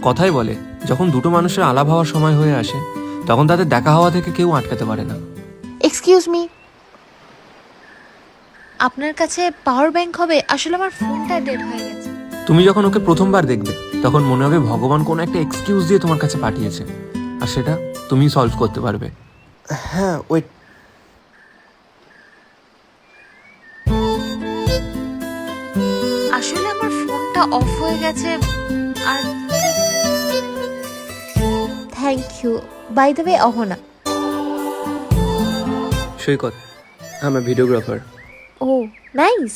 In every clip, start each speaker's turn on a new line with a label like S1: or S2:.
S1: কথাই বলে, যখন দুটো মানুষের আলাপ হওয়ার সময় হয়ে আসে তখন তাদের দেখা হওয়া থেকে কেউ আটকাতে পারে না।
S2: এক্সকিউজ মি, আপনার কাছে পাওয়ার ব্যাংক হবে? আসলে আমার ফোনটা ডেড হয়ে গেছে।
S1: তুমি যখন ওকে প্রথমবার দেখবে তখন মনে হবে ভগবান কোনো একটা এক্সকিউজ দিয়ে তোমার কাছে পাঠিয়েছে, আর সেটা তুমি সলভ করতে পারবে। হ্যাঁ, ওয়েট।
S2: আসলে আমার ফোনটা অফ হয়ে গেছে। আর thank you. By the way, Ahana.
S1: Saikat, আমি ভিডিওগ্রাফার।
S2: ও নাইস।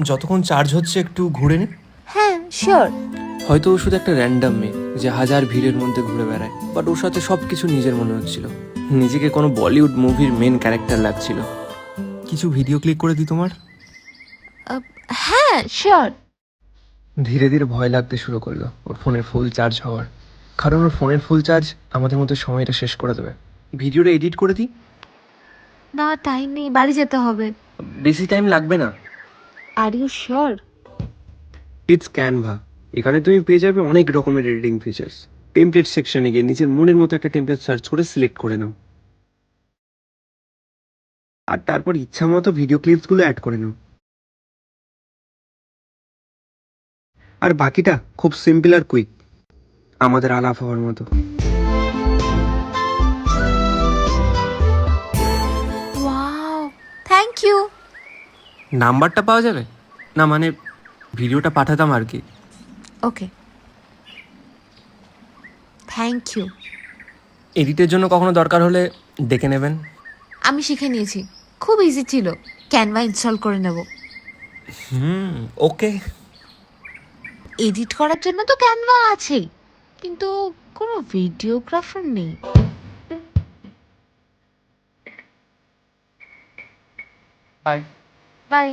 S1: যতক্ষণ চার্জ হচ্ছে একটু ঘুরে নে।
S2: হ্যাঁ শিওর।
S1: হয়তো ও শুধু একটা র্যান্ডাম মেয়ে যে হাজার ভিড়ের মধ্যে ঘুরে বেড়ায়, বাট ওর সাথে সব কিছু নিজের মনে হচ্ছিল, নিজেকে কোনো বলিউড মুভির মেন ক্যারেক্টার লাগছিল। কিছু ভিডিও ক্লিক করে দিই তোমার।
S2: হ্যাঁ শিওর।
S1: ধীরে ধীরে ভয় লাগতে শুরু করলো ওর ফোনের ফুল চার্জ হওয়ার, কারণ ওর ফোনের ফুল চার্জ আমাদের মধ্যে সময়টা শেষ করে দেবে। ভিডিওটা এডিট করে দিই।
S2: না টাইম নেই, বাড়ি যেতে হবে।
S1: বেশি টাইম লাগবে না।
S2: Are you sure?
S1: It's Canva. এখানে তুমি পেয়ে যাবে অনেক রকমের এডিটিং ফিচার্স। টেমপ্লেট সেকশনে গিয়ে নিজের মনের মতো একটা টেমপ্লেট সার্চ করে সিলেক্ট করে নাও, আর তারপর ইচ্ছা মতো ভিডিও ক্লিপসগুলো অ্যাড করে নাও। আর বাকিটা খুব সিম্পল আর কুইক, আমাদের আলাপ হওয়ার মতো।
S2: Wow, thank you.
S1: নাম্বারটা পাওয়া যাবে না, মানে ভিডিওটা পাঠাতাম আর কি।
S2: ওকে, থ্যাংক ইউ।
S1: এডিটের জন্য কখনো দরকার হলে ডেকে নেবেন।
S2: আমি শিখে নিয়েছি, খুব ইজি ছিল। ক্যানভা ইনস্টল করে নেব।
S1: ওকে।
S2: এডিট করার জন্য তো ক্যানভা আছেই, কিন্তু কোনো ভিডিওগ্রাফার নেই।
S1: বাই।
S2: বাই।